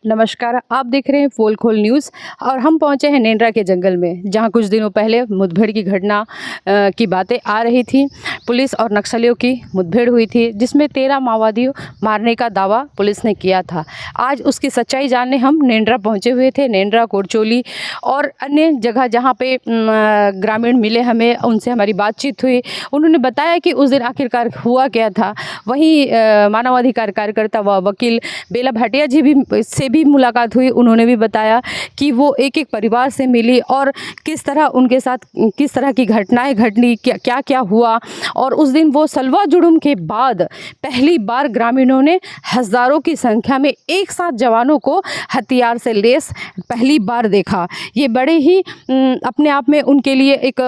नमस्कार, आप देख रहे हैं पोल खोल न्यूज़ और हम पहुंचे हैं नेंद्रा के जंगल में, जहां कुछ दिनों पहले मुठभेड़ की घटना की बातें आ रही थी। पुलिस और नक्सलियों की मुठभेड़ हुई थी, जिसमें 13 माओवादियों मारने का दावा पुलिस ने किया था। आज उसकी सच्चाई जानने हम नेंद्रा पहुंचे हुए थे। नेंद्रा, कोरचोली और अन्य जगह जहां पे ग्रामीण मिले हमें, उनसे हमारी बातचीत हुई। उन्होंने बताया कि उस दिन आखिरकार हुआ क्या था। वहीं मानवाधिकार कार्यकर्ता व वकील बेला भाटिया जी से भी मुलाकात हुई। उन्होंने भी बताया कि वो एक एक परिवार से मिली और किस तरह उनके साथ किस तरह की घटनाएं घटनी, क्या क्या हुआ। और उस दिन वो सलवा जुड़ुम के बाद पहली बार ग्रामीणों ने हज़ारों की संख्या में एक साथ जवानों को हथियार से लैस पहली बार देखा। ये बड़े ही अपने आप में उनके लिए एक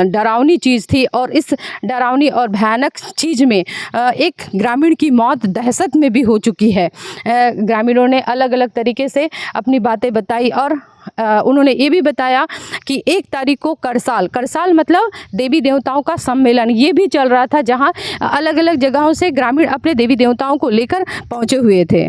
डरावनी चीज़ थी। और इस डरावनी और भयानक चीज़ में एक ग्रामीण की मौत दहशत में भी हो चुकी है। ग्रामीणों ने अलग अलग तरीके से अपनी बातें बताई और उन्होंने ये भी बताया कि 1 तारीख को करसाल मतलब देवी देवताओं का सम्मेलन ये भी चल रहा था, जहां अलग अलग जगहों से ग्रामीण अपने देवी देवताओं को लेकर पहुंचे हुए थे।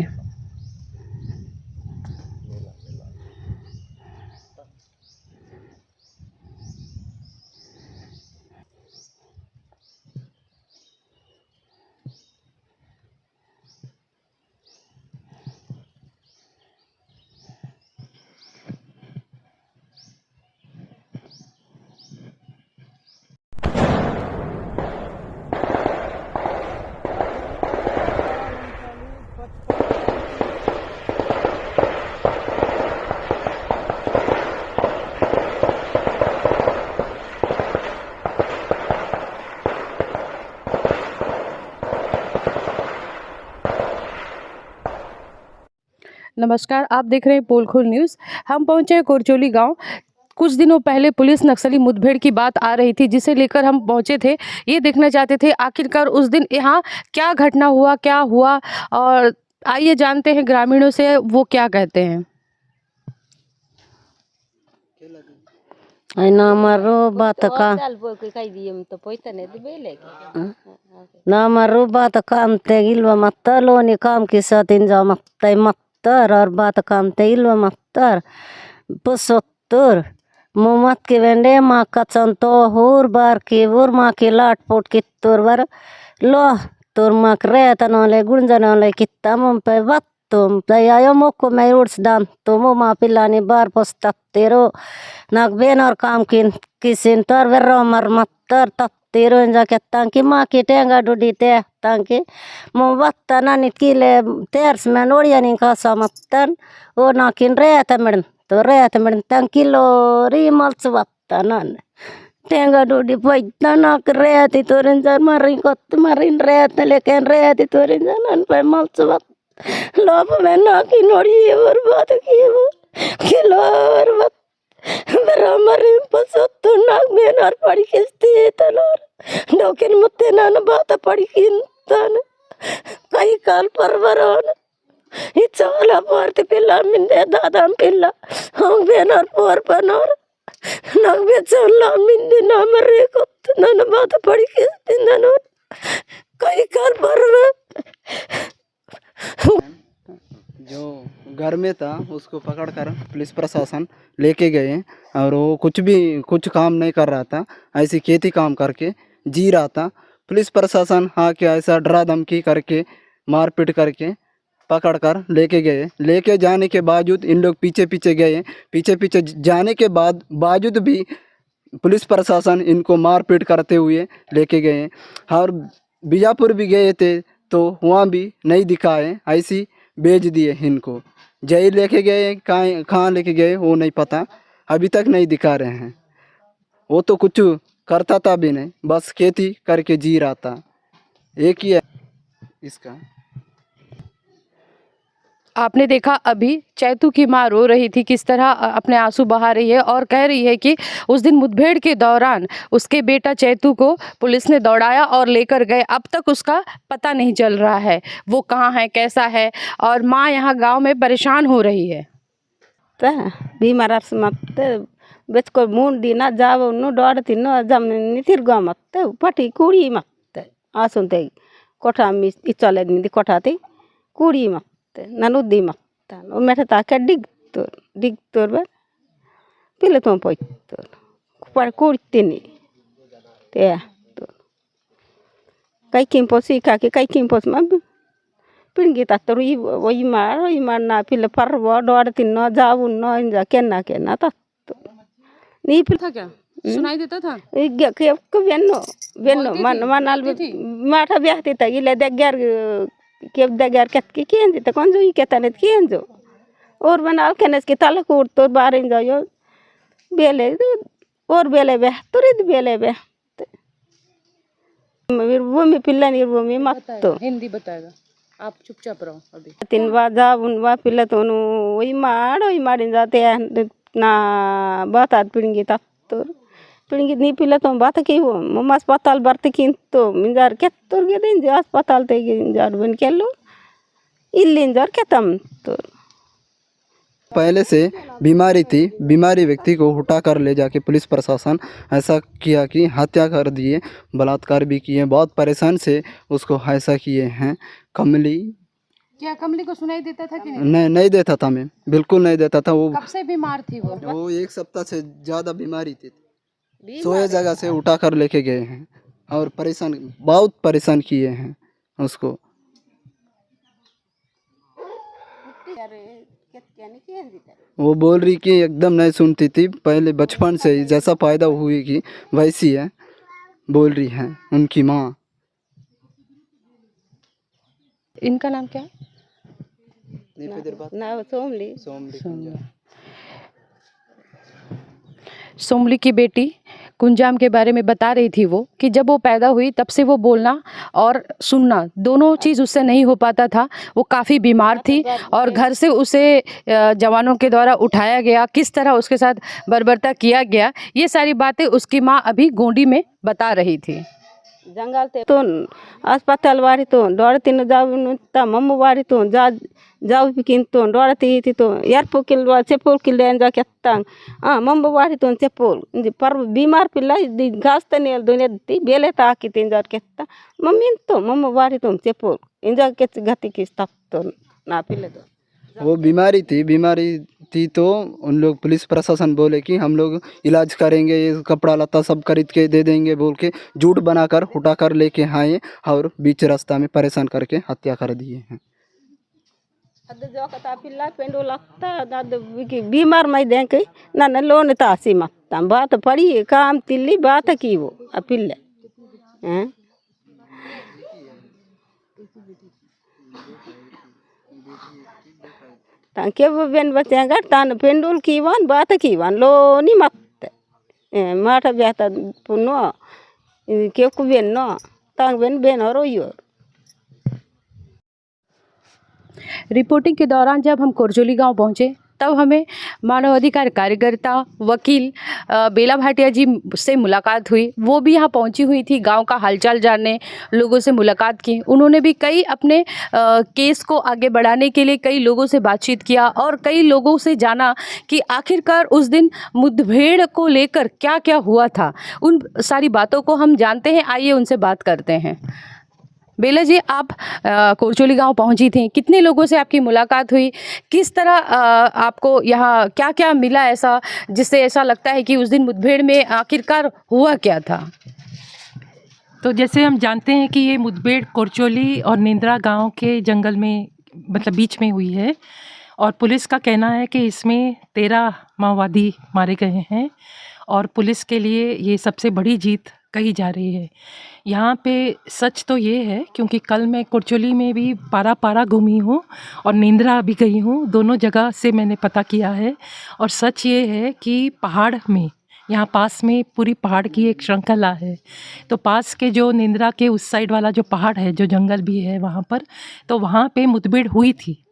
नमस्कार, आप देख रहे हैं पोल खोल न्यूज़। हम पहुंचे हैं कोरचोली गांव। कुछ दिनों पहले पुलिस नक्सली मुठभेड़ की बात आ रही थी, जिसे लेकर हम पहुंचे थे। ये देखना चाहते थे आखिरकार उस दिन यहाँ क्या घटना हुआ, क्या हुआ। और आइए जानते हैं ग्रामीणों से वो क्या कहते हैं। नमरू बात का नमरू बात काम ते गिलवा मत्तर लोनी काम की सतिन जा मत्ते मत्तर और बात काम ते गिलवा मत्तर पुसत्तर मुमत के वेंडे माँ का चंतो हुर बार की बुर माँ की लाट पोट की तुर बर लो तुर माँ करे तनोले गुंजनोले कित्ता मुम पे बात तुम तयायो मोको मैं उड़स दाम तुमो माँ पिलानी बार पोस्ता तेरो नाक बेन और काम किसिन तर वेरो मर मत्तर तब तेरो जाके तांकी माँ की टेंगा डूडी ते तांकी मुवत्ता ना निकीले तेर्स में नोड़िया निका समत्तन ओ नाकिन रेत मेडन तांकी लोरी मल्स वत्ता ना टेंगा डूडी पैदा नाक रेती तोरिन जर मरिन कोत मरिन रेत लेकिन रेती तोरिन जन पे मल्स वत्ता लोप में नाकी नोड़ी बर्बाद की वो किलो बर्बाद बरामरी पसत्तु नाक बेनार पड़ी किस्ती तनोर डोकिन मुत्ते नान बात पड़ी किंतन कई काल परवरोन इचाला पार्टी पिल्ला मिंदे दादाम पिल्ला हम बेनार पोर पनोर नाक बेचला मिंदे नाम रे कोत नान बात पड़ी किस्ती ननोर कई काल परवर जो घर में था उसको पकड़कर पुलिस प्रशासन लेके गए और वो कुछ काम नहीं कर रहा था, ऐसी खेती काम करके जी रहा था। पुलिस प्रशासन आके ऐसा डरा धमकी करके मारपीट करके पकड़कर लेके गए। लेके जाने के बावजूद इन लोग पीछे पीछे जाने के बावजूद भी पुलिस प्रशासन इनको मारपीट करते हुए लेके गए। और बीजापुर भी गए थे तो वहाँ भी नहीं दिखाए, ऐसी भेज दिए इनको। जेल लेके गए, कहाँ लेके गए वो नहीं पता, अभी तक नहीं दिखा रहे हैं। वो तो कुछ करता था भी नहीं, बस खेती करके जी रहा था। एक ही है इसका। आपने देखा अभी चैतू की माँ रो रही थी, किस तरह अपने आंसू बहा रही है और कह रही है कि उस दिन मुठभेड़ के दौरान उसके बेटा चैतू को पुलिस ने दौड़ाया और लेकर गए। अब तक उसका पता नहीं चल रहा है वो कहाँ है, कैसा है। और माँ यहाँ गांव में परेशान हो रही है। बीमार मत बेच को मूड दीना जाव नु डोड़ तिनो जम नितिर ग मत पटी कुड़ी मत आसुनते कोठा मी इचले दी कोठा ते कुड़ी मत ननुदी मत tan o meta ta ka digtor ba pila ton poitor par kurtini te kai kimposi ka ke kai kimpos ma pingi ta tori oi mar na pila parbo dor tinno jaun no inja kenna ta ni था क्या सुनाई देता था ke benno man al mata biahti ta gile degger ke degger ke kenji ta konjo iketanet kenjo और बनाल केनेस के ताला coat तो बारिन जायो बेले और बेले बे तुरिद बेले बे वो में पिल्ला नहीं वो में मत तो हिंदी बताएगा आप चुपचाप रहो अभी तीन बाजा उनवा पिल्ला तो वही मारिन जाते हैं ना बात आद पिड़ेंगे तब तो पिड़ेंगे नहीं पिल्ला तो बात की वो मम्मा अस्पताल भर्ती की तो मिंजार क्या तुर गए दिन जो अस्पताल ते जार बन के लो इल्लिन जार क्या तम तो पहले से बीमारी थी, बीमारी व्यक्ति को उठा कर ले जाके पुलिस प्रशासन ऐसा किया कि हत्या कर दिए, बलात्कार भी किए, बहुत परेशान से उसको ऐसा किए हैं। कमली क्या कमली को सुनाई देता था कि नहीं? नहीं देता था, मैं बिल्कुल नहीं देता था। वो कब से बीमार थी वो 1 सप्ताह से ज़्यादा बीमारी थी, सोए जगह से उठा कर लेके गए हैं और बहुत परेशान किए हैं उसको। वो बोल रही कि एकदम नहीं सुनती थी, पहले बचपन से ही जैसा पैदा हुई की वैसी है, बोल रही है उनकी माँ। इनका नाम क्या है? ना सोमली सोमली की बेटी कुंजाम के बारे में बता रही थी वो कि जब वो पैदा हुई तब से वो बोलना और सुनना दोनों चीज़ उससे नहीं हो पाता था। वो काफ़ी बीमार थी और घर से उसे जवानों के द्वारा उठाया गया, किस तरह उसके साथ बर्बरता किया गया, ये सारी बातें उसकी माँ अभी गोंडी में बता रही थी। जंगल ते तो अस्पताल वारी तो डोड़ती न जाऊ ता मम्म वारी तो जाऊ पिकिन तो डोड़ती थी तो एयरपोकिल चेपोल किल जा केत्तांग मम्म वारी तो चेपोल पर बीमार पिल्ला घास तनेल दुनिया बेले ताकि तीन जार केत्ता मम्मी तो मम्म वारी तो चेपोल इंजा के गति की तप तो ना पिल्ले तो वो बीमारी थी तो उन लोग पुलिस प्रशासन बोले कि हम लोग इलाज करेंगे, ये कपड़ा लत्ता सब खरीद के दे देंगे बोल के झूठ बनाकर उठा कर लेके आए और बीच रास्ता में परेशान करके हत्या कर दिए हैं। जो कता पिल्ला पेंडो लगता दाद बीमार मैं दें के ना लोन तासी मत बात पड़ी काम तिल्ली बात की वो पिल्ले हैं ताके वो बेन बच्चे का तान पेंडुल कीवान बात कीवान लो नहीं मत माटा बेहतर पुनो क्यों को बेन नो तांग बेन और यो। रिपोर्टिंग के दौरान जब हम कोरजोली गांव पहुंचे तब हमें मानवाधिकार कार्यकर्ता वकील बेला भाटिया जी से मुलाकात हुई। वो भी यहाँ पहुंची हुई थी गांव का हालचाल जानने, लोगों से मुलाकात की। उन्होंने भी कई अपने केस को आगे बढ़ाने के लिए कई लोगों से बातचीत किया और कई लोगों से जाना कि आखिरकार उस दिन मुठभेड़ को लेकर क्या क्या हुआ था। उन सारी बातों को हम जानते हैं, आइए उनसे बात करते हैं। बेला जी, आप कोरचोली गांव पहुंची थी, कितने लोगों से आपकी मुलाकात हुई, किस तरह आपको यहाँ क्या क्या मिला ऐसा जिससे ऐसा लगता है कि उस दिन मुठभेड़ में आखिरकार हुआ क्या था? तो जैसे हम जानते हैं कि ये मुठभेड़ कोरचोली और निंद्रा गांव के जंगल में मतलब बीच में हुई है और पुलिस का कहना है कि इसमें 13 माओवादी मारे गए हैं और पुलिस के लिए ये सबसे बड़ी जीत कही जा रही है। यहाँ पे सच तो ये है क्योंकि कल मैं कोरचोली में भी पारा घूमी हूँ और निंद्रा भी गई हूँ, दोनों जगह से मैंने पता किया है। और सच ये है कि पहाड़ में यहाँ पास में पूरी पहाड़ की एक श्रृंखला है, तो पास के जो निंद्रा के उस साइड वाला जो पहाड़ है, जो जंगल भी है वहाँ पर, तो वहाँ पे मुठभेड़ हुई थी।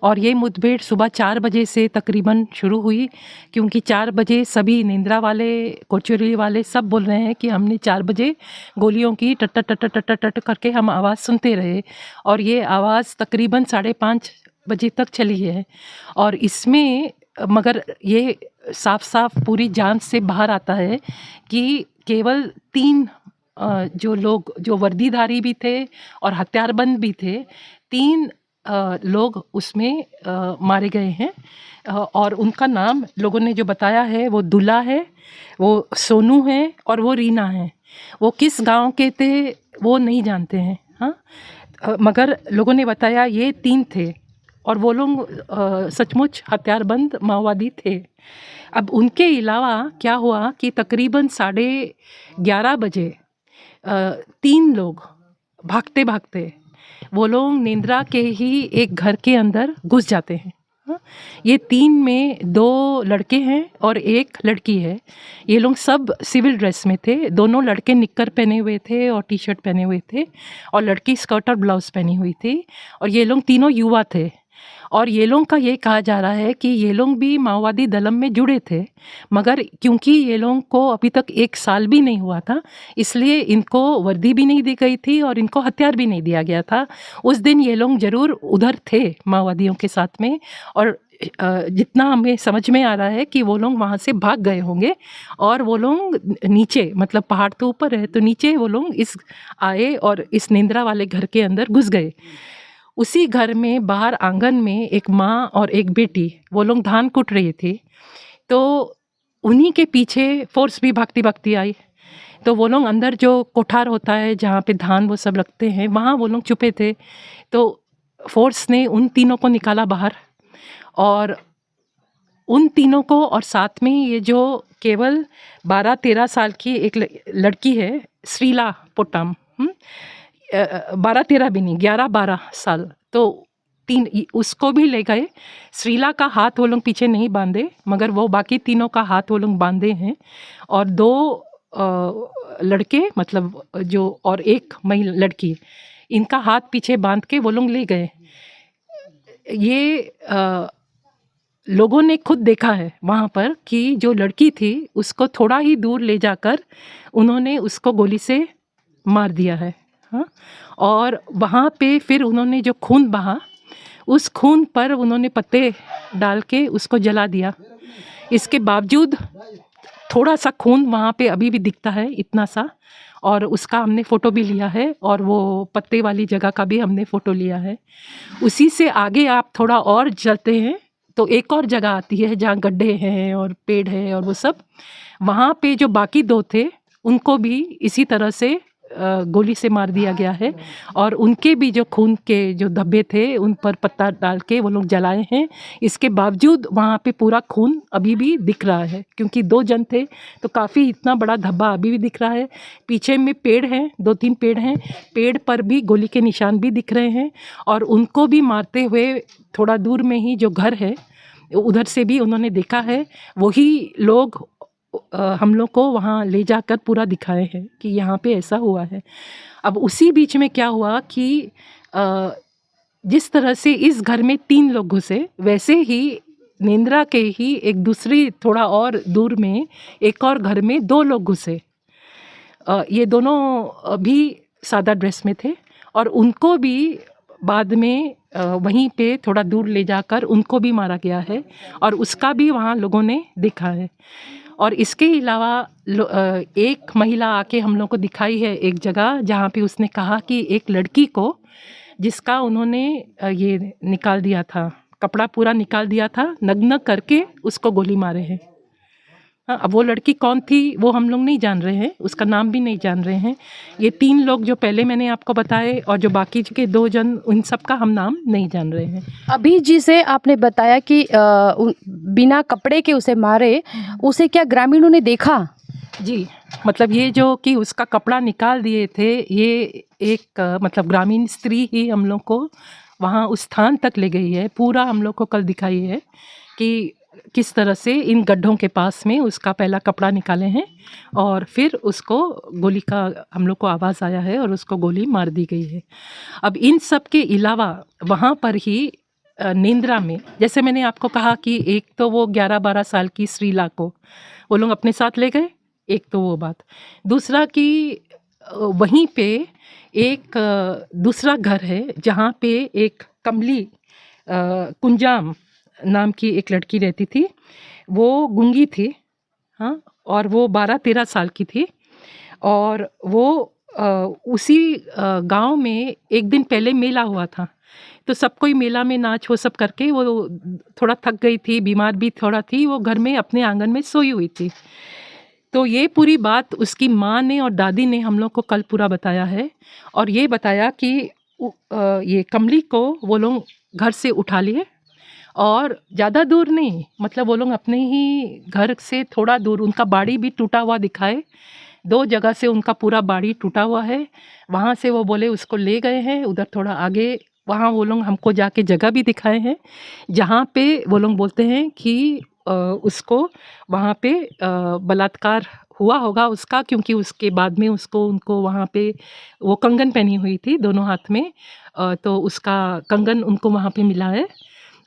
और ये मुठभेड़ सुबह 4 बजे से तकरीबन शुरू हुई क्योंकि 4 बजे सभी निंद्रा वाले, कोरचोली वाले सब बोल रहे हैं कि हमने 4 बजे गोलियों की टट टट टट टट टट करके हम आवाज़ सुनते रहे और ये आवाज़ तकरीबन 5:30 बजे तक चली है। और इसमें मगर ये साफ साफ पूरी जांच से बाहर आता है कि केवल 3 जो लोग जो वर्दीधारी भी थे और हथियारबंद भी थे, 3 लोग उसमें मारे गए हैं। और उनका नाम लोगों ने जो बताया है वो दुला है, वो सोनू है और वो रीना है। वो किस गांव के थे वो नहीं जानते हैं। हाँ, मगर लोगों ने बताया ये 3 थे और वो लोग सचमुच हथियारबंद माओवादी थे। अब उनके अलावा क्या हुआ कि तकरीबन 11:30 बजे 3 लोग भागते भागते वो लोग नेंद्रा के ही एक घर के अंदर घुस जाते हैं। हाँ, ये 3 में 2 लड़के हैं और 1 लड़की है। ये लोग सब सिविल ड्रेस में थे। दोनों लड़के निक्कर पहने हुए थे और टी शर्ट पहने हुए थे और लड़की स्कर्ट और ब्लाउज पहनी हुई थी। और ये लोग तीनों युवा थे और ये लोग का ये कहा जा रहा है कि ये लोग भी माओवादी दलम में जुड़े थे, मगर क्योंकि ये लोगों को अभी तक 1 साल भी नहीं हुआ था, इसलिए इनको वर्दी भी नहीं दी गई थी और इनको हथियार भी नहीं दिया गया था। उस दिन ये लोग ज़रूर उधर थे माओवादियों के साथ में और जितना हमें समझ में आ रहा है कि वो लोग वहाँ से भाग गए होंगे और वो लोग नीचे, मतलब पहाड़ तो ऊपर है, तो नीचे वो लोग आए और इस नेंद्रा वाले घर के अंदर घुस गए। उसी घर में बाहर आंगन में एक माँ और एक बेटी, वो लोग धान कूट रही थी, तो उन्हीं के पीछे फोर्स भी भागती भागती आई। तो वो लोग अंदर जो कोठार होता है जहाँ पे धान वो सब रखते हैं, वहाँ वो लोग छुपे थे। तो फोर्स ने उन तीनों को निकाला बाहर और उन तीनों को, और साथ में ये जो केवल 12-13 साल की एक लड़की है श्रीला पोटाम, 12-13 भी नहीं, 11-12 साल, तो 3 उसको भी ले गए। श्रीला का हाथ वो लोग पीछे नहीं बांधे, मगर वो बाकी तीनों का हाथ वो लोग बांधे हैं। और 2 लड़के, मतलब जो, और 1 महिला लड़की, इनका हाथ पीछे बांध के वो लोग ले गए। ये लोगों ने खुद देखा है वहाँ पर कि जो लड़की थी उसको थोड़ा ही दूर ले जाकर उन्होंने उसको गोली से मार दिया है। हाँ, और वहाँ पे फिर उन्होंने जो खून बहा, उस खून पर उन्होंने पत्ते डाल के उसको जला दिया। इसके बावजूद थोड़ा सा खून वहाँ पे अभी भी दिखता है, इतना सा, और उसका हमने फ़ोटो भी लिया है और वो पत्ते वाली जगह का भी हमने फ़ोटो लिया है। उसी से आगे आप थोड़ा और चलते हैं तो एक और जगह आती है जहाँ गड्ढे हैं और पेड़ है और वो सब। वहाँ पे जो बाकी 2 थे उनको भी इसी तरह से गोली से मार दिया गया है और उनके भी जो खून के जो धब्बे थे उन पर पत्ता डाल के वो लोग जलाए हैं। इसके बावजूद वहाँ पे पूरा खून अभी भी दिख रहा है, क्योंकि 2 जन थे तो काफ़ी इतना बड़ा धब्बा अभी भी दिख रहा है। पीछे में पेड़ हैं, 2-3 पेड़ हैं, पेड़ पर भी गोली के निशान भी दिख रहे हैं और उनको भी मारते हुए थोड़ा दूर में ही जो घर है उधर से भी उन्होंने देखा है। वही लोग हम लोग को वहाँ ले जाकर पूरा दिखाए हैं कि यहाँ पे ऐसा हुआ है। अब उसी बीच में क्या हुआ कि जिस तरह से इस घर में 3 लोग घुसे, वैसे ही नेंद्रा के ही एक दूसरी थोड़ा और दूर में एक और घर में 2 लोग घुसे। ये दोनों भी सादा ड्रेस में थे और उनको भी बाद में वहीं पे थोड़ा दूर ले जाकर उनको भी मारा गया है और उसका भी वहाँ लोगों ने देखा है। और इसके अलावा एक महिला आके हम लोग को दिखाई है एक जगह, जहाँ पे उसने कहा कि एक लड़की को, जिसका उन्होंने ये निकाल दिया था, कपड़ा पूरा निकाल दिया था, नग्न करके उसको गोली मारे हैं। हाँ, अब वो लड़की कौन थी वो हम लोग नहीं जान रहे हैं, उसका नाम भी नहीं जान रहे हैं। ये 3 लोग जो पहले मैंने आपको बताए और जो बाकी के 2 जन, उन सब का हम नाम नहीं जान रहे हैं। अभी जिसे आपने बताया कि बिना कपड़े के उसे मारे, उसे क्या ग्रामीणों ने देखा? जी, मतलब ये जो कि उसका कपड़ा निकाल दिए थे, ये एक मतलब ग्रामीण स्त्री ही हम लोग को वहाँ उस स्थान तक ले गई है। पूरा हम लोग को कल दिखाई है कि किस तरह से इन गड्ढों के पास में उसका पहला कपड़ा निकाले हैं और फिर उसको गोली का हम लोग को आवाज़ आया है और उसको गोली मार दी गई है। अब इन सब के अलावा वहाँ पर ही नेंद्रा में, जैसे मैंने आपको कहा कि एक तो वो 11-12 साल की श्रीला को वो लोग अपने साथ ले गए, एक तो वो बात। दूसरा कि वहीं पे एक दूसरा घर है जहाँ पे एक कमली कुंजाम नाम की एक लड़की रहती थी। वो गूंगी थी, हाँ, और वो 12-13 साल की थी और वो उसी गांव में एक दिन पहले मेला हुआ था तो सब कोई मेला में नाच वो सब करके वो थोड़ा थक गई थी, बीमार भी थोड़ा थी, वो घर में अपने आंगन में सोई हुई थी। तो ये पूरी बात उसकी माँ ने और दादी ने हम लोग को कल पूरा बताया है, और ये बताया कि ये कमली को वो लोग घर से उठा लिए और ज़्यादा दूर नहीं, मतलब वो लोग अपने ही घर से थोड़ा दूर, उनका बाड़ी भी टूटा हुआ दिखाए, 2 जगह से उनका पूरा बाड़ी टूटा हुआ है, वहाँ से वो बोले उसको ले गए हैं उधर थोड़ा आगे। वहाँ वो लोग हमको जाके जगह भी दिखाए हैं जहाँ पे वो लोग बोलते हैं कि उसको वहाँ पे बलात्कार हुआ होगा उसका, क्योंकि उसके बाद में उनको वहाँ पे वो कंगन पहनी हुई थी दोनों हाथ में, तो उसका कंगन उनको वहाँ पे मिला है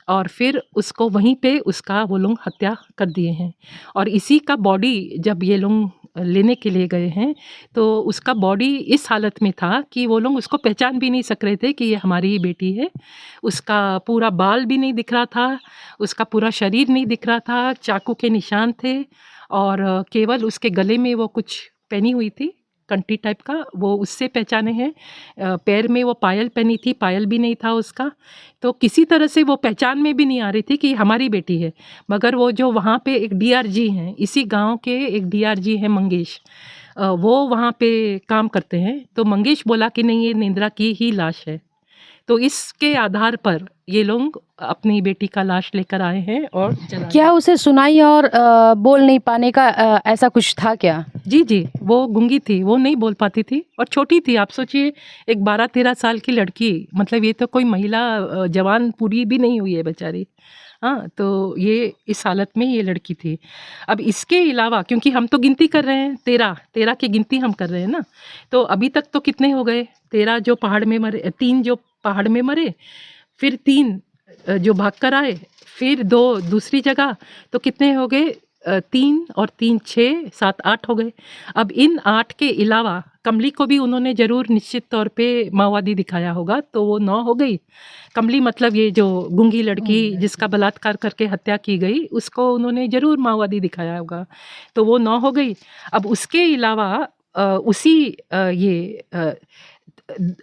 और फिर उसको वहीं पे उसका वो लोग हत्या कर दिए हैं। और इसी का बॉडी जब ये लोग लेने के लिए गए हैं तो उसका बॉडी इस हालत में था कि वो लोग उसको पहचान भी नहीं सक रहे थे कि ये हमारी ही बेटी है। उसका पूरा बाल भी नहीं दिख रहा था, उसका पूरा शरीर नहीं दिख रहा था, चाकू के निशान थे और केवल उसके गले में वो कुछ पहनी हुई थी कंठी टाइप का, वो उससे पहचाने हैं। पैर में वो पायल पहनी थी, पायल भी नहीं था उसका। तो किसी तरह से वो पहचान में भी नहीं आ रही थी कि हमारी बेटी है। मगर वो जो वहाँ पे एक डीआरजी हैं, इसी गांव के एक डीआरजी हैं मंगेश, वो वहाँ पे काम करते हैं। तो मंगेश बोला कि नहीं, ये नेंद्रा की ही लाश है। तो इसके आधार पर ये लोग अपनी बेटी का लाश लेकर आए हैं और जला क्या उसे सुनाई और बोल नहीं पाने का ऐसा कुछ था क्या? जी, वो गूंगी थी, वो नहीं बोल पाती थी और छोटी थी। आप सोचिए एक 12-13 साल की लड़की, मतलब ये तो कोई महिला जवान पूरी भी नहीं हुई है बेचारी। हाँ, तो ये इस हालत में ये लड़की थी। अब इसके अलावा क्योंकि हम तो गिनती कर रहे हैं, 13 की गिनती हम कर रहे हैं ना, तो अभी तक तो कितने हो गए? 13 जो पहाड़ में मरे, 3 जो पहाड़ में मरे, फिर 3 जो भाग कर आए, फिर 2 दूसरी जगह, तो कितने हो गए? 3 और 3 6 7 8 हो गए। अब इन 8 के अलावा कमली को भी उन्होंने ज़रूर निश्चित तौर पे माओवादी दिखाया होगा, तो वो 9 हो गई। कमली मतलब ये जो गूंगी लड़की जिसका बलात्कार करके हत्या की गई, उसको उन्होंने ज़रूर माओवादी दिखाया होगा, तो वो 9 हो गई। अब उसके अलावा उसी ये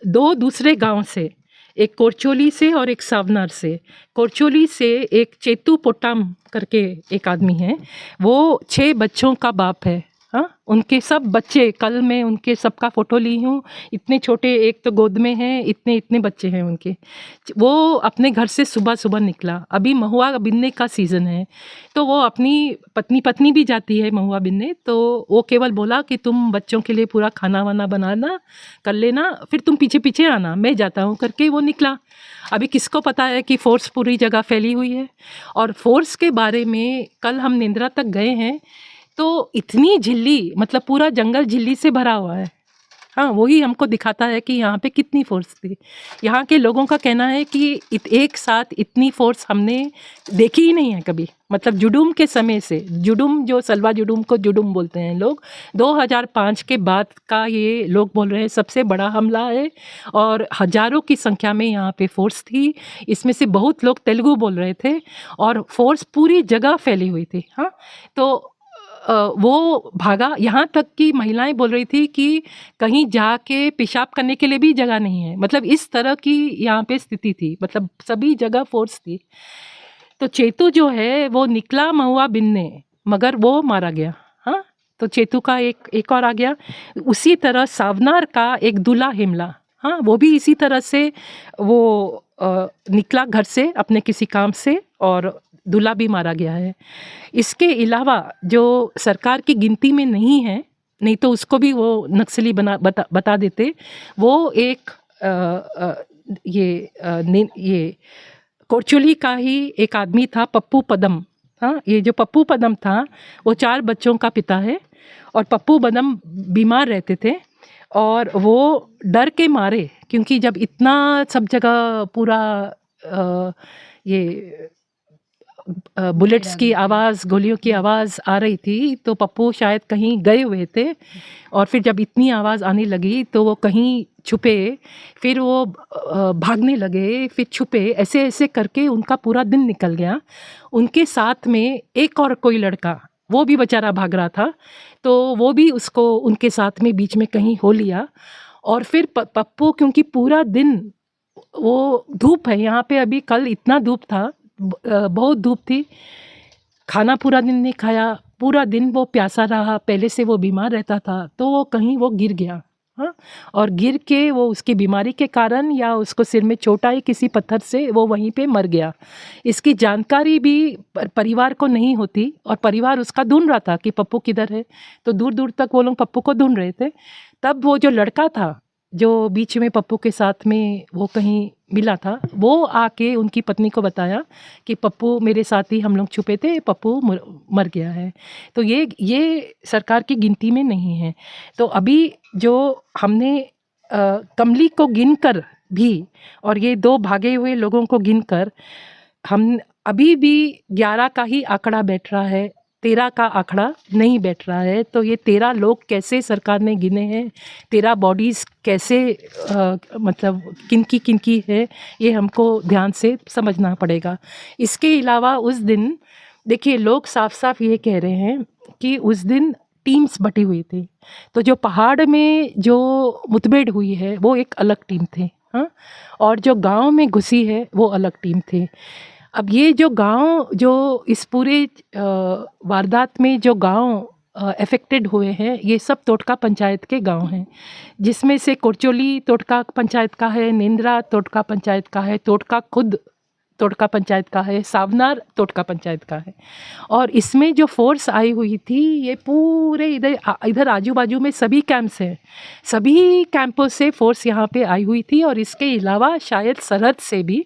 2 दूसरे गांव से, एक कोरचोली से और एक सावनार से। कोरचोली से एक चेतू पोटाम करके एक आदमी है, वो 6 बच्चों का बाप है। हाँ, उनके सब बच्चे, कल मैं उनके सबका फ़ोटो ली हूँ, इतने छोटे, एक तो गोद में हैं, इतने बच्चे हैं उनके। वो अपने घर से सुबह निकला, अभी महुआ बिनने का सीज़न है, तो वो अपनी पत्नी भी जाती है महुआ बिनने, तो वो केवल बोला कि तुम बच्चों के लिए पूरा खाना वाना बनाना कर लेना, फिर तुम पीछे आना, मैं जाता हूँ करके वो निकला। अभी किसको पता है कि फ़ोर्स पूरी जगह फैली हुई है। और फ़ोर्स के बारे में कल हम नेंद्रा तक गए हैं, तो इतनी झिल्ली, मतलब पूरा जंगल झिल्ली से भरा हुआ है। हाँ, वही हमको दिखाता है कि यहाँ पे कितनी फ़ोर्स थी। यहाँ के लोगों का कहना है कि एक साथ इतनी फ़ोर्स हमने देखी ही नहीं है कभी, मतलब जुडूम के समय से। जुडूम, जो सलवा जुडूम को जुडूम बोलते हैं लोग, 2005 के बाद का ये लोग बोल रहे हैं सबसे बड़ा हमला है, और हज़ारों की संख्या में यहाँ पे फ़ोर्स थी। इसमें से बहुत लोग तेलुगु बोल रहे थे और फ़ोर्स पूरी जगह फैली हुई थी। हाँ, तो वो भागा, यहाँ तक कि महिलाएं बोल रही थी कि कहीं जाके पेशाब करने के लिए भी जगह नहीं है। मतलब इस तरह की यहाँ पे स्थिति थी, मतलब सभी जगह फ़ोर्स थी। तो चेतू जो है वो निकला महुआ बिनने, मगर वो मारा गया। हाँ, तो चेतू का एक और आ गया। उसी तरह सावनार का एक दूल्हा हिमला, हाँ, वो भी इसी तरह से वो निकला घर से अपने किसी काम से, और दूल्हा भी मारा गया है। इसके अलावा जो सरकार की गिनती में नहीं है, नहीं तो उसको भी वो नक्सली बता देते, वो एक ये कोरचोली का ही एक आदमी था, पप्पू पदम। हाँ, ये जो पप्पू पदम था वो 4 बच्चों का पिता है, और पप्पू पदम बीमार रहते थे, और वो डर के मारे, क्योंकि जब इतना सब जगह पूरा ये बुलेट्स की आवाज़, गोलियों की आवाज़ आ रही थी, तो पप्पू शायद कहीं गए हुए थे, और फिर जब इतनी आवाज़ आने लगी तो वो कहीं छुपे, फिर वो भागने लगे, फिर छुपे, ऐसे करके उनका पूरा दिन निकल गया। उनके साथ में एक और कोई लड़का, वो भी बेचारा भाग रहा था, तो वो भी उसको उनके साथ में बीच में कहीं हो लिया। और फिर पप्पू क्योंकि पूरा दिन वो धूप है यहाँ पे, अभी कल इतना धूप था, बहुत धूप थी, खाना पूरा दिन नहीं खाया, पूरा दिन वो प्यासा रहा, पहले से वो बीमार रहता था, तो वो कहीं वो गिर गया। हाँ, और गिर के वो उसकी बीमारी के कारण या उसको सिर में चोट आई किसी पत्थर से, वो वहीं पे मर गया। इसकी जानकारी भी परिवार को नहीं होती, और परिवार उसका ढूंढ रहा था कि पप्पू किधर है, तो दूर दूर तक वो लोग पप्पू को ढूंढ रहे थे। तब वो जो लड़का था जो बीच में पप्पू के साथ में वो कहीं मिला था, वो आके उनकी पत्नी को बताया कि पप्पू मेरे साथ ही हम लोग छुपे थे, पप्पू मर गया है। तो ये सरकार की गिनती में नहीं है। तो अभी जो हमने कमली को गिनकर भी और ये 2 भागे हुए लोगों को गिनकर हम अभी भी 11 का ही आंकड़ा बैठ रहा है, 13 का आंकड़ा नहीं बैठ रहा है। तो ये 13 लोग कैसे सरकार ने गिने हैं, 13 बॉडीज़ कैसे मतलब किनकी है, ये हमको ध्यान से समझना पड़ेगा। इसके अलावा उस दिन देखिए लोग साफ साफ ये कह रहे हैं कि उस दिन टीम्स बटी हुई थी। तो जो पहाड़ में जो मुठभेड़ हुई है वो एक अलग टीम थी, हाँ, और जो गांव में घुसी है वो अलग टीम थी। अब ये जो गांव जो इस पूरे वारदात में जो गांव अफेक्टेड हुए हैं, ये सब तोटका पंचायत के गांव हैं, जिसमें से कोरचोली तोटका पंचायत का है, नेंद्रा तोटका पंचायत का है, तोटका खुद तोटका पंचायत का है, सावनार तोटका पंचायत का है। और इसमें जो फोर्स आई हुई थी ये पूरे इधर आजू बाजू में सभी कैंप्स हैं, सभी कैंपों से फोर्स यहाँ पे आई हुई थी। और इसके अलावा शायद सरहद से भी,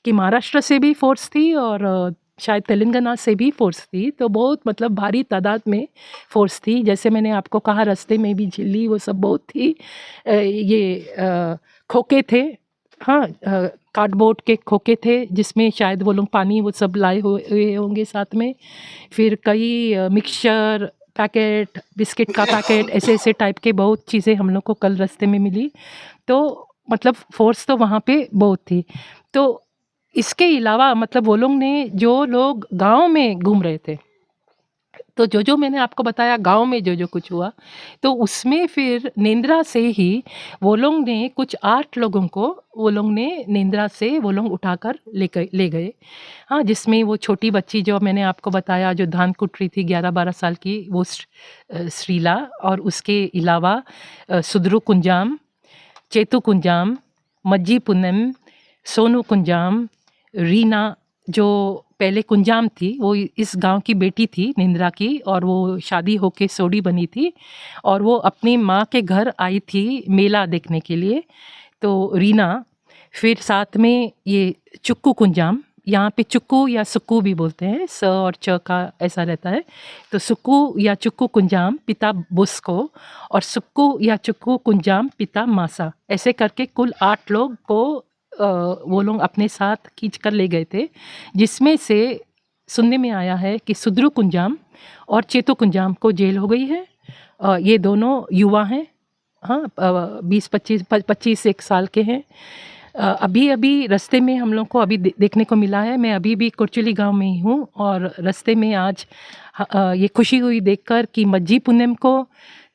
कि महाराष्ट्र से भी फोर्स थी और शायद तेलंगाना से भी फोर्स थी। तो बहुत मतलब भारी तादाद में फोर्स थी। जैसे मैंने आपको कहा रास्ते में भी झिल्ली वो सब बहुत थी। खोखे थे, हाँ, कार्डबोर्ड के खोखे थे जिसमें शायद वो लोग पानी वो सब लाए हुए होंगे साथ में। फिर कई मिक्सचर पैकेट, बिस्किट का पैकेट, ऐसे टाइप के बहुत चीज़ें हम लोग को कल रास्ते में मिली। तो मतलब फोर्स तो वहाँ पे बहुत थी। तो इसके अलावा मतलब वो लोग ने, जो लोग गांव में घूम रहे थे, तो जो मैंने आपको बताया गांव में जो कुछ हुआ, तो उसमें फिर नेंद्रा से ही वो लोग ने कुछ 8 लोगों को वो लोग ने नेंद्रा से वो लोग उठाकर ले गए। हाँ, जिसमें वो छोटी बच्ची जो मैंने आपको बताया जो धान कुट रही थी 11-12 साल की, वो श्रीला, और उसके अलावा सुदरू कुंजाम, चेतु कुंजाम, मज्जी पूनम, सोनू कुंजाम, रीना जो पहले कुंजाम थी, वो इस गांव की बेटी थी नेंद्रा की, और वो शादी होके सोडी बनी थी और वो अपनी माँ के घर आई थी मेला देखने के लिए। तो रीना, फिर साथ में ये चुक्कू कुंजाम, यहाँ पे चुक्कू या सुक्कू भी बोलते हैं, स और च का ऐसा रहता है। तो सुक्कू या चुक्कू कुंजाम पिता बुस्को और सुक्कू या चुक्कू कुंजाम पिता मासा, ऐसे करके कुल 8 लोग को वो लोग अपने साथ खींच कर ले गए थे। जिसमें से सुनने में आया है कि सुदरू कुंजाम और चेतु कुंजाम को जेल हो गई है। ये दोनों युवा हैं, हाँ, 20-25 साल के हैं। अभी रास्ते में हम लोग को अभी देखने को मिला है, मैं अभी भी कोरचुली गांव में ही हूँ, और रास्ते में आज ये खुशी हुई देखकर कि मज्जी पूनम को,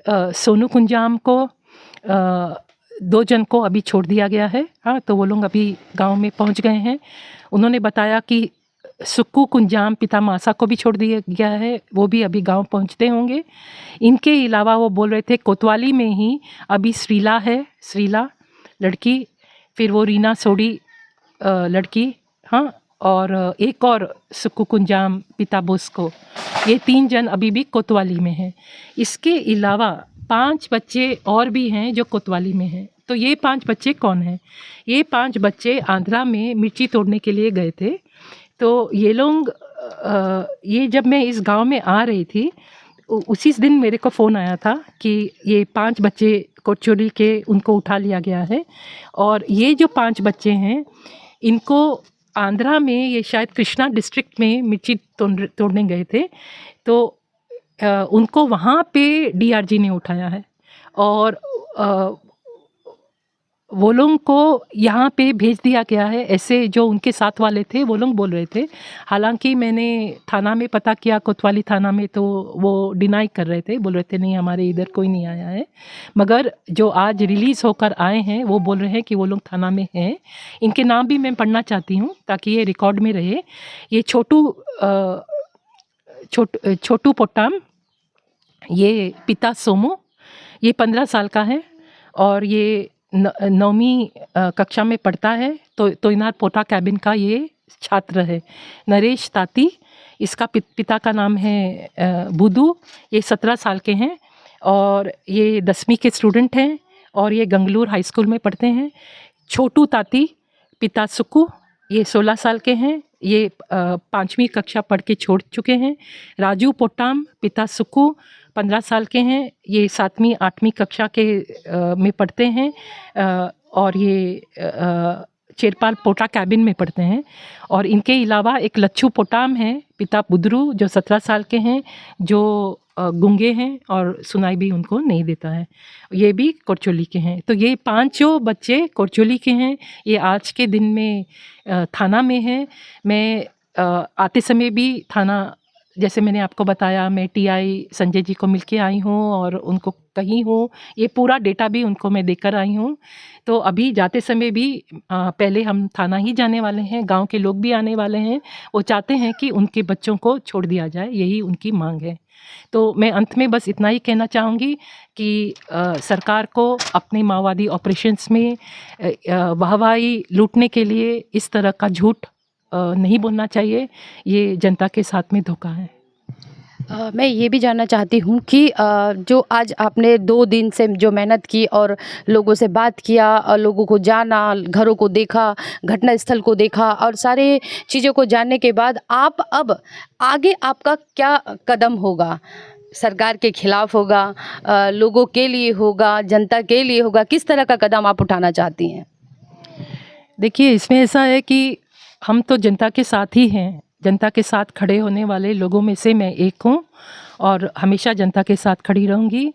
सोनू कुंजाम को, 2 जन को अभी छोड़ दिया गया है। हाँ, तो वो लोग अभी गांव में पहुंच गए हैं। उन्होंने बताया कि सुक्कू कुंजाम पिता मासा को भी छोड़ दिया गया है, वो भी अभी गांव पहुंचते होंगे। इनके अलावा वो बोल रहे थे कोतवाली में ही अभी श्रीला है, श्रीला लड़की, फिर वो रीना सोडी लड़की, हाँ, और एक और सुक्कू कुंजाम पिता बोस्को, ये 3 जन अभी भी कोतवाली में हैं। इसके अलावा 5 बच्चे और भी हैं जो कोतवाली में हैं। तो ये 5 बच्चे कौन हैं? ये 5 बच्चे आंध्रा में मिर्ची तोड़ने के लिए गए थे। तो ये लोग ये जब मैं इस गांव में आ रही थी उसी दिन मेरे को फ़ोन आया था कि ये 5 बच्चे कोरचोली के उनको उठा लिया गया है। और ये जो 5 बच्चे हैं इनको आंध्रा में, ये शायद कृष्णा डिस्ट्रिक्ट में मिर्ची तोड़ने गए थे, तो उनको वहाँ पे डीआरजी ने उठाया है। और वो लोगों को यहाँ पे भेज दिया गया है, ऐसे जो उनके साथ वाले थे वो लोग बोल रहे थे। हालांकि मैंने थाना में पता किया, कोतवाली थाना में, तो वो डिनाई कर रहे थे, बोल रहे थे नहीं हमारे इधर कोई नहीं आया है। मगर जो आज रिलीज़ होकर आए हैं वो बोल रहे हैं कि वो लोग थाना में हैं। इनके नाम भी मैं पढ़ना चाहती हूँ ताकि ये रिकॉर्ड में रहे। ये छोटू पोट्टाम, ये पिता सोमू, ये 15 साल का है और ये 9वीं कक्षा में पढ़ता है। तो तोयनार पोटा कैबिन का ये छात्र है। नरेश ताती, इसका पिता का नाम है बुदू, ये 17 साल के हैं और ये 10वीं के स्टूडेंट हैं और ये गंगलूर हाई स्कूल में पढ़ते हैं। छोटू ताती, पिता सुकू, ये 16 साल के हैं, ये 5वीं कक्षा पढ़ के छोड़ चुके हैं। राजू पोट्टाम, पिता सुकू, 15 साल के हैं, ये 7वीं 8वीं कक्षा के में पढ़ते हैं और ये चेरपाल पोटा कैबिन में पढ़ते हैं। और इनके अलावा एक लच्छू पोटाम है, पिता बुदरू, जो 17 साल के हैं, जो गूंगे हैं और सुनाई भी उनको नहीं देता है। ये भी कोरचोली के हैं। तो ये 5 बच्चे कोरचोली के हैं। ये आज के दिन में थाना में हैं। मैं आते समय भी थाना, जैसे मैंने आपको बताया, मैं टीआई संजय जी को मिलके आई हूँ और उनको कही हूँ, ये पूरा डेटा भी उनको मैं देकर आई हूँ। तो अभी जाते समय भी पहले हम थाना ही जाने वाले हैं, गांव के लोग भी आने वाले हैं। वो चाहते हैं कि उनके बच्चों को छोड़ दिया जाए, यही उनकी मांग है। तो मैं अंत में बस इतना ही कहना चाहूँगी कि सरकार को अपने माओवादी ऑपरेशंस में वाहवाही लूटने के लिए इस तरह का झूठ नहीं बोलना चाहिए। ये जनता के साथ में धोखा है। मैं ये भी जानना चाहती हूँ कि जो आज आपने 2 दिन से जो मेहनत की और लोगों से बात किया और लोगों को जाना, घरों को देखा, घटनास्थल को देखा और सारे चीज़ों को जानने के बाद आप अब आगे आपका क्या कदम होगा? सरकार के खिलाफ होगा, लोगों के लिए होगा, जनता के लिए होगा? किस तरह का कदम आप उठाना चाहती हैं? देखिए, इसमें ऐसा है कि हम तो जनता के साथ ही हैं। जनता के साथ खड़े होने वाले लोगों में से मैं एक हूँ और हमेशा जनता के साथ खड़ी रहूँगी।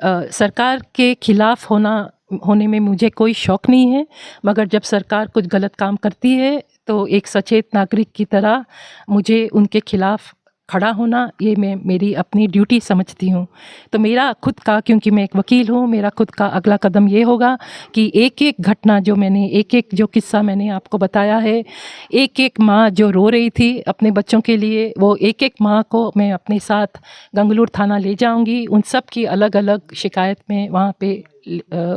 सरकार के खिलाफ होने में मुझे कोई शौक़ नहीं है, मगर जब सरकार कुछ गलत काम करती है तो एक सचेत नागरिक की तरह मुझे उनके खिलाफ खड़ा होना, ये मैं मेरी अपनी ड्यूटी समझती हूँ। तो मेरा खुद का, क्योंकि मैं एक वकील हूँ, मेरा खुद का अगला कदम ये होगा कि एक-एक घटना जो मैंने, एक-एक जो किस्सा मैंने आपको बताया है, एक-एक माँ जो रो रही थी अपने बच्चों के लिए, वो एक-एक माँ को मैं अपने साथ गंगलूर थाना ले जाऊँगी। उन सब की अलग-अलग शिकायत में वहाँ पे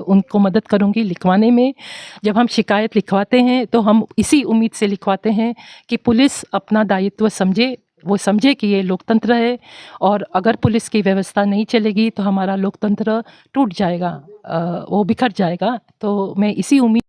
उनको मदद करूँगी लिखवाने में। जब हम शिकायत लिखवाते हैं तो हम इसी उम्मीद से लिखवाते हैं कि पुलिस अपना दायित्व समझे, वो समझे कि ये लोकतंत्र है और अगर पुलिस की व्यवस्था नहीं चलेगी तो हमारा लोकतंत्र टूट जाएगा, वो बिखर जाएगा। तो मैं इसी उम्मीद